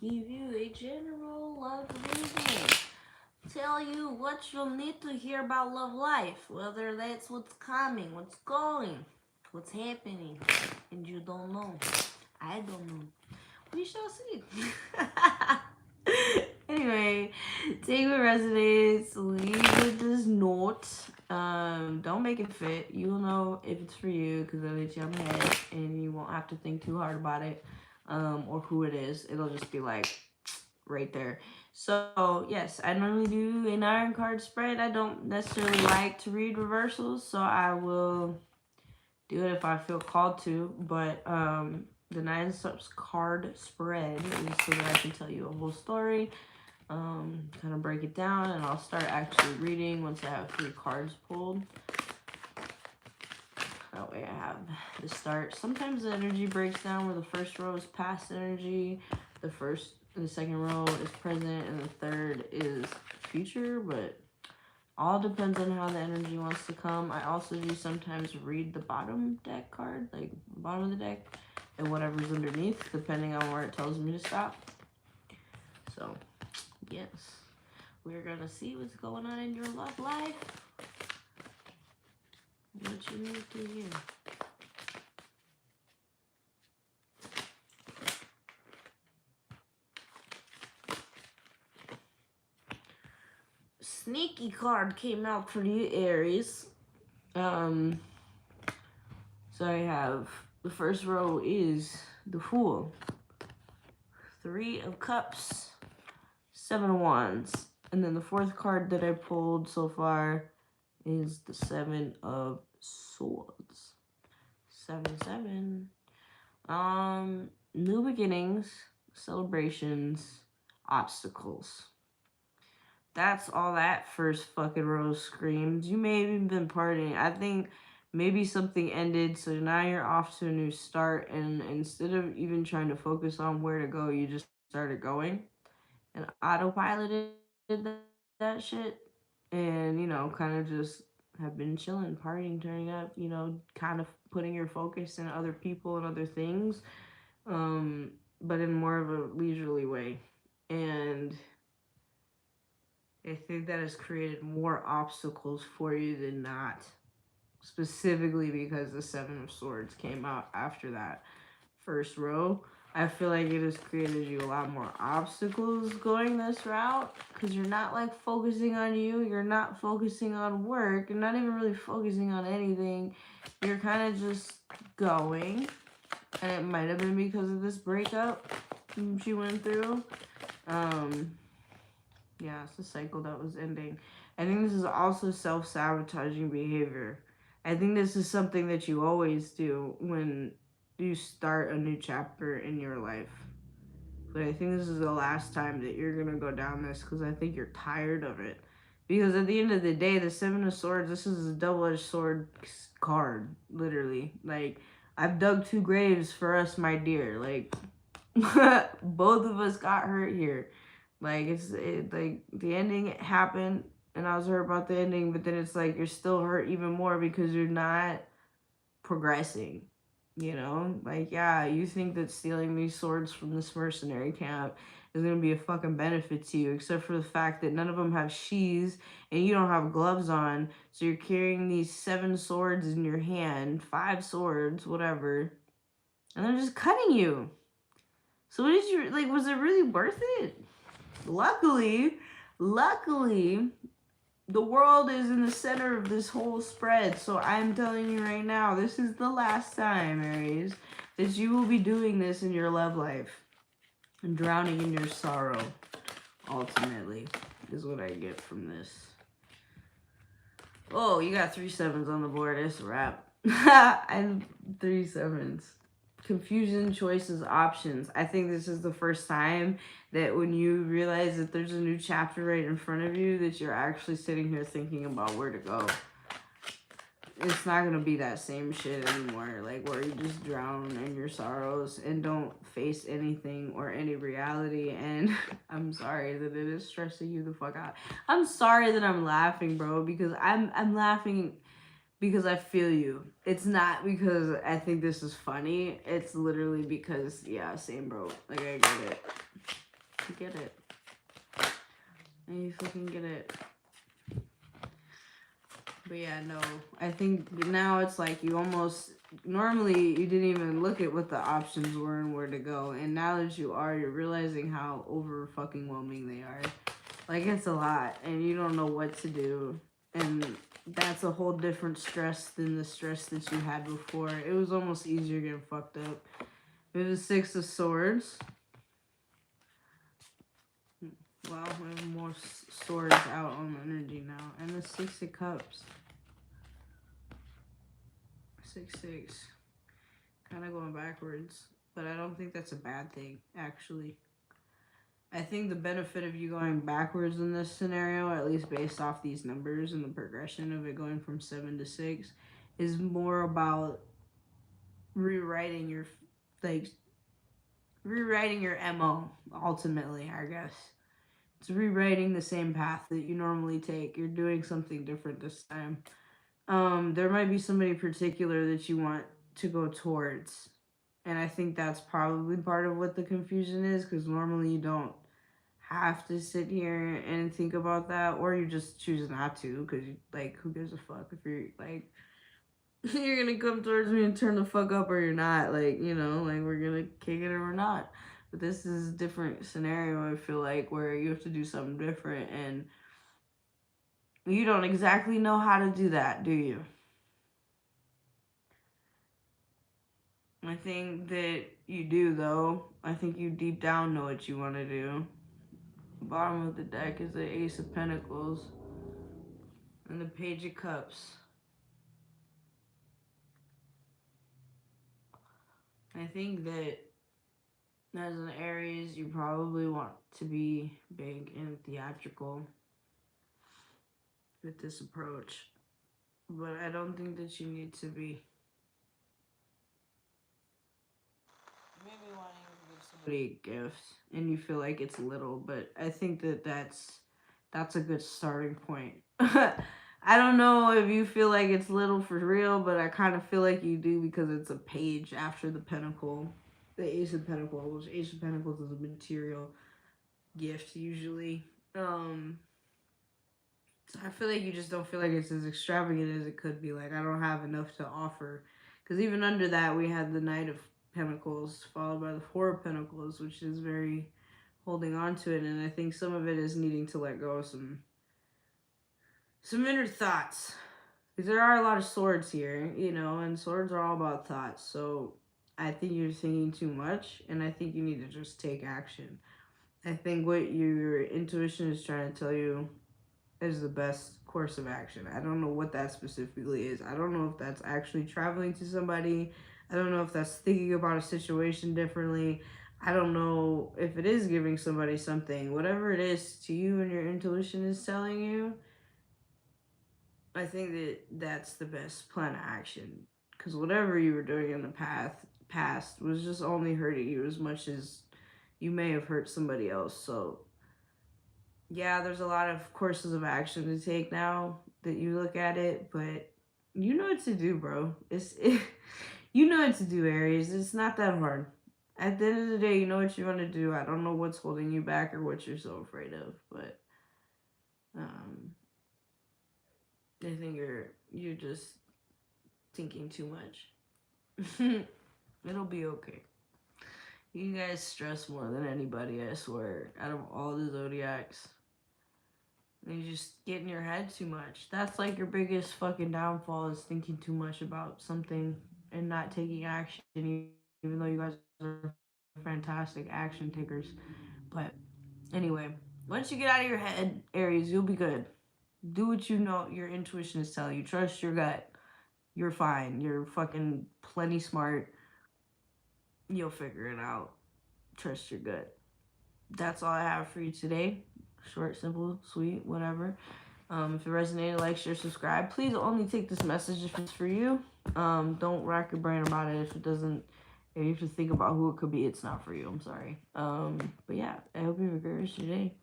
give you a general love reading. Tell you what you'll need to hear about love life, whether that's what's coming, what's going, what's happening, and you don't know. I don't know. We shall see. Anyway, take what resonates, leave with this note. Don't make it fit. You'll know if it's for you because it'll hit you on the head and you won't have to think too hard about it. Or who it is. It'll just be like right there. So yes, I normally do an iron card spread. I don't necessarily like to read reversals, so I will do it if I feel called to. But the 9 steps card spread is so that I can tell you a whole story, kind of break it down, and I'll start actually reading once I have 3 cards pulled. That way I have the start. Sometimes the energy breaks down where the first row is past energy, the second row is present, and the third is future, but all depends on how the energy wants to come. I also do sometimes read the bottom deck card, like the bottom of the deck, and whatever's underneath, depending on where it tells me to stop. So, yes, we're gonna see what's going on in your love life. What you need to hear. Sneaky card came out for you, Aries. So I have the first row is the Fool, 3 of Cups, 7 of Wands, and then the 4th card that I pulled so far is the 7 of Swords. 7. New beginnings, celebrations, obstacles. That's all that first fucking row screams. You may have even been partying. I think maybe something ended, so now you're off to a new start, and instead of even trying to focus on where to go, you just started going and autopiloted that shit, and kind of just have been chilling, partying, turning up, kind of putting your focus in other people and other things, but in more of a leisurely way. And I think that has created more obstacles for you than not, specifically because the 7 of Swords came out after that first row. I feel like it has created you a lot more obstacles going this route because you're not like focusing on you. You're not focusing on work. You're not even really focusing on anything. You're kind of just going. And it might have been because of this breakup she went through. Yeah, it's a cycle that was ending. I think this is also self-sabotaging behavior. I think this is something that you always do when you start a new chapter in your life. But I think this is the last time that you're going to go down this because I think you're tired of it. Because at the end of the day, the 7 of Swords, this is a double-edged sword card, literally. Like, I've dug 2 graves for us, my dear. Like, both of us got hurt here. Like, like, the ending happened, and I was hurt about the ending, but then it's like you're still hurt even more because you're not progressing, Like, yeah, you think that stealing these swords from this mercenary camp is going to be a fucking benefit to you, except for the fact that none of them have sheaths, and you don't have gloves on, so you're carrying these 7 swords in your hand, 5 swords, whatever, and they're just cutting you. So what did you, like, was it really worth it? Luckily, the world is in the center of this whole spread. So I'm telling you right now, this is the last time, Aries, that you will be doing this in your love life. And drowning in your sorrow, ultimately, is what I get from this. Oh, you got 3 7s on the board. It's a wrap. And 3 7s. Confusion, choices, options. I think this is the first time that when you realize that there's a new chapter right in front of you, that you're actually sitting here thinking about where to go. It's not going to be that same shit anymore, like where you just drown in your sorrows and don't face anything or any reality. And I'm sorry that it is stressing you the fuck out. I'm sorry that I'm laughing, bro, because I'm laughing because I feel you. It's not because I think this is funny. It's literally because, yeah, same bro. Like, I get it. get it. And you fucking get it. But yeah, no. I think now it's like you almost... Normally, you didn't even look at what the options were and where to go. And now that you are, you're realizing how over-fucking-whelming they are. Like, it's a lot. And you don't know what to do. And that's a whole different stress than the stress that you had before. It was almost easier getting fucked up. We have the Six of Swords. Well, we have more swords out on the energy now. And the Six of Cups. 6-6. Kind of going backwards. But I don't think that's a bad thing, actually. I think the benefit of you going backwards in this scenario, at least based off these numbers and the progression of it going from 7 to 6, is more about rewriting your MO, ultimately, I guess. It's rewriting the same path that you normally take. You're doing something different this time. There might be somebody particular that you want to go towards. And I think that's probably part of what the confusion is, because normally you don't have to sit here and think about that, or you just choose not to, because, like, who gives a fuck if you're, like, you're gonna come towards me and turn the fuck up, or you're not, like, you know, like, we're gonna kick it or we're not. But this is a different scenario, I feel like, where you have to do something different, and you don't exactly know how to do that, do you? I think that you do, though. I think you deep down know what you want to do. Bottom of the deck is the Ace of Pentacles and the Page of Cups. I think that as an Aries, you probably want to be big and theatrical with this approach. But I don't think that you need to be. Maybe wanting to give somebody a gift and you feel like it's little, but I think that that's a good starting point. I don't know if you feel like it's little for real, but I kind of feel like you do, because it's a page after the pentacle, the Ace of Pentacles. Which Ace of Pentacles is a material gift usually. So I feel like you just don't feel like it's as extravagant as it could be. Like, I don't have enough to offer, because even under that we had the Knight of Pentacles followed by the Four of Pentacles, which is very holding on to it. And I think some of it is needing to let go of some inner thoughts, because there are a lot of swords here, you know, and swords are all about thoughts. So I think you're thinking too much, and I think you need to just take action. I think what your intuition is trying to tell you is the best course of action. I don't know what that specifically is. I don't know if that's actually traveling to somebody. I don't know if that's thinking about a situation differently. I don't know if it is giving somebody something. Whatever it is to you and your intuition is telling you, I think that that's the best plan of action. Because whatever you were doing in the past was just only hurting you as much as you may have hurt somebody else. So yeah, there's a lot of courses of action to take now that you look at it, but you know what to do, bro. You know what to do, Aries. It's not that hard. At the end of the day, you know what you want to do. I don't know what's holding you back or what you're so afraid of, but I think you're just thinking too much. It'll be okay. You guys stress more than anybody, I swear, out of all the zodiacs. You just get in your head too much. That's like your biggest fucking downfall, is thinking too much about something and not taking action, even though you guys are fantastic action takers. But anyway, once you get out of your head, Aries, you'll be good. Do what you know your intuition is telling you. Trust your gut. You're fine. You're fucking plenty smart. You'll figure it out. Trust your gut. That's all I have for you today. Short, simple, sweet, whatever. If it resonated, like, share, subscribe. Please only take this message if it's for you. Don't rack your brain about it if it doesn't. If you have to think about who it could be, it's not for you. I'm sorry. But yeah, I hope you have a great rest of your day.